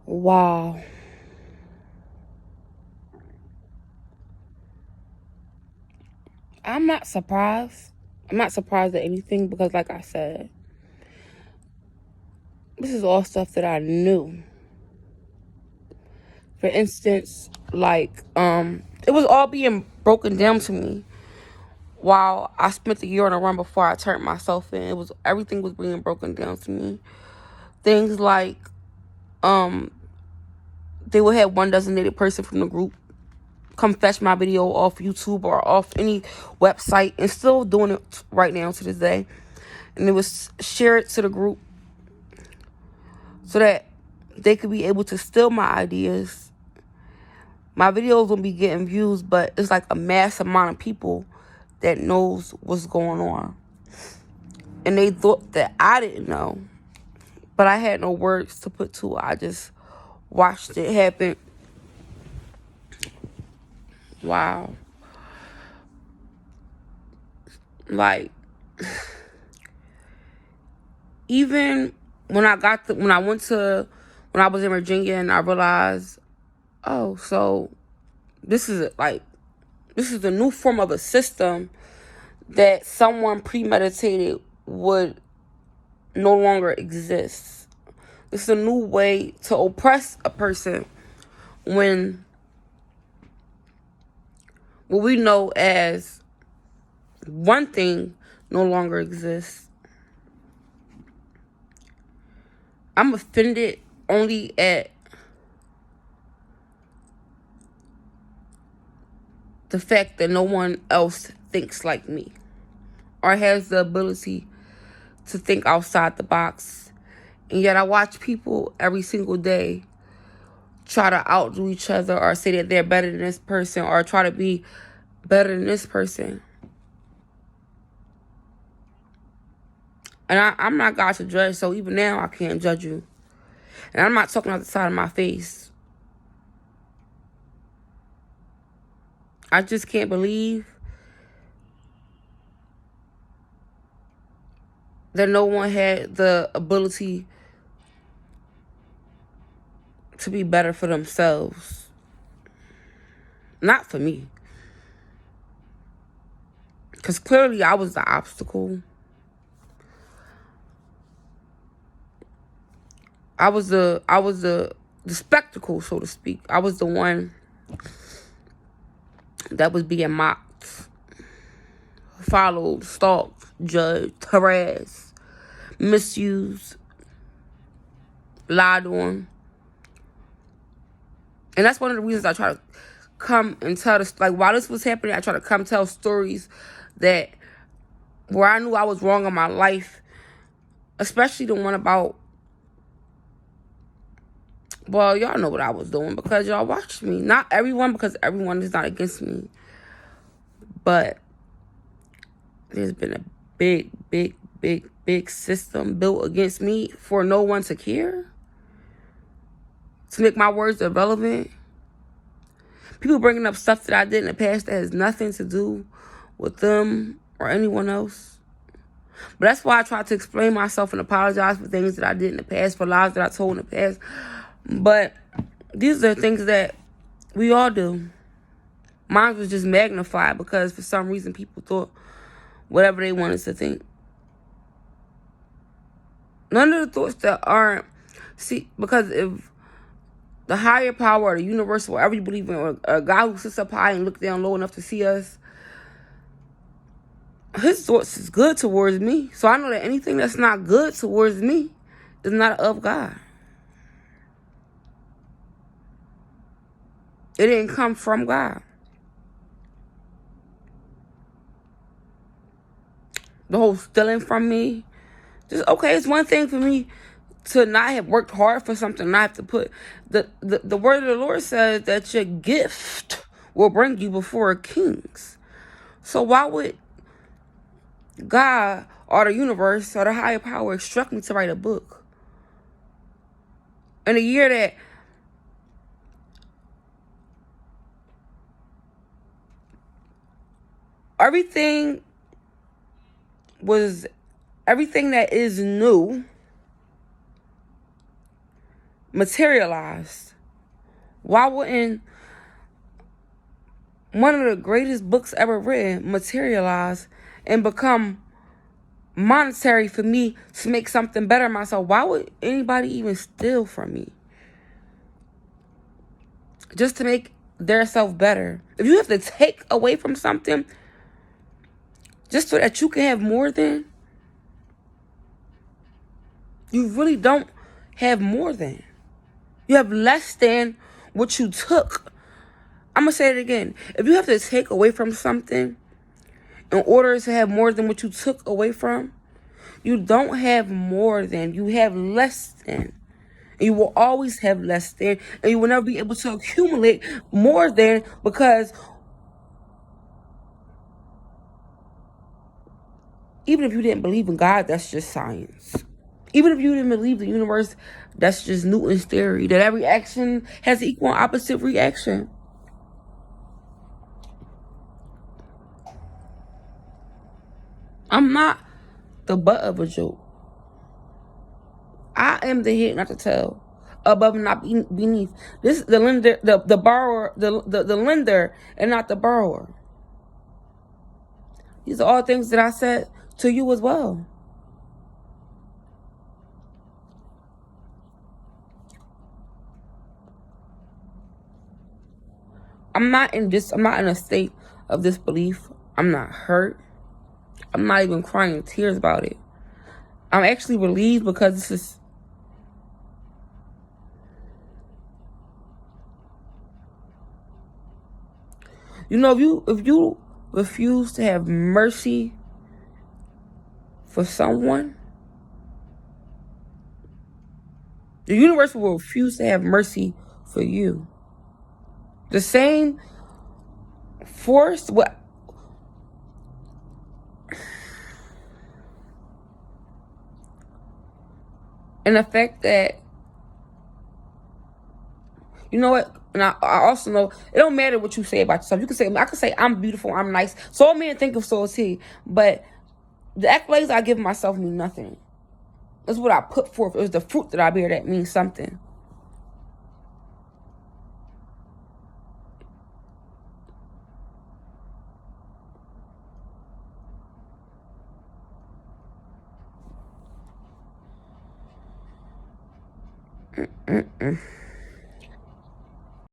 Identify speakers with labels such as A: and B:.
A: Wow. I'm not surprised. I'm not surprised at anything because, like I said, this is all stuff that I knew. For instance, it was all being broken down to me while I spent the year on a run before I turned myself in. Everything was being broken down to me. Things like, they would have one designated person from the group come fetch my video off YouTube or off any website, and still doing it right now to this day. And it was shared to the group so that they could be able to steal my ideas. My videos will be getting views, but it's like a mass amount of people that knows what's going on. And they thought that I didn't know, but I had no words to put to it. I just watched it happen. Wow. Like, even when I was in Virginia and I realized, oh, so this is a new form of a system that someone premeditated would no longer exist. This is a new way to oppress a person when what we know as one thing no longer exists. I'm offended only at the fact that no one else thinks like me or has the ability to think outside the box. And yet I watch people every single day try to outdo each other or say that they're better than this person or try to be better than this person. And I'm not God to judge, so even now I can't judge you. And I'm not talking out the side of my face. I just can't believe that no one had the ability to be better for themselves. Not for me. Because clearly I was the obstacle. I was the spectacle, so to speak. I was the one that was being mocked, followed, stalked, judged, harassed, misused, lied on. And that's one of the reasons I try to come and tell this, like, while this was happening, I try to come tell stories that where I knew I was wrong in my life, especially the one about, well, y'all know what I was doing because y'all watched me. Not everyone, because everyone is not against me. But there's been a big system built against me for no one to care. To make my words irrelevant. People bringing up stuff that I did in the past that has nothing to do with them or anyone else. But that's why I try to explain myself and apologize for things that I did in the past, for lies that I told in the past. But these are things that we all do. Mine was just magnified because for some reason people thought whatever they wanted to think. None of the thoughts that aren't... See, because if the higher power or the universe, whatever you believe in, or a God who sits up high and looks down low enough to see us, his thoughts is good towards me. So I know that anything that's not good towards me is not of God. It didn't come from God. The whole stealing from me. Just, okay, it's one thing for me to not have worked hard for something, not have to put... The word of the Lord says that your gift will bring you before kings. So why would God or the universe or the higher power instruct me to write a book in a year that everything that is new materialized? Why wouldn't one of the greatest books ever written materialize and become monetary for me to make something better myself? Why would anybody even steal from me just to make their self better? If you have to take away from something just so that you can have more than, you really don't have more than. You have less than what you took. I'm going to say it again. If you have to take away from something in order to have more than what you took away from, you don't have more than. You have less than. And you will always have less than. And you will never be able to accumulate more than, because even if you didn't believe in God, that's just science. Even if you didn't believe the universe, that's just Newton's theory, that every action has equal and opposite reaction. I'm not the butt of a joke. I am the head, not the tail. Above and not beneath. This is the lender, the borrower, the lender, and not the borrower. These are all things that I said to you as well. I'm not in a state of disbelief. I'm not hurt. I'm not even crying tears about it. I'm actually relieved, because this is, you know, if you refuse to have mercy for someone, the universe will refuse to have mercy for you. The same force, what? And the fact that, you know what? And I also know it don't matter what you say about yourself. You can say, I can say I'm beautiful, I'm nice. So men think of, so is he. But the accolades I give myself mean nothing. It's what I put forth. It was the fruit that I bear that means something. Mm-mm-mm.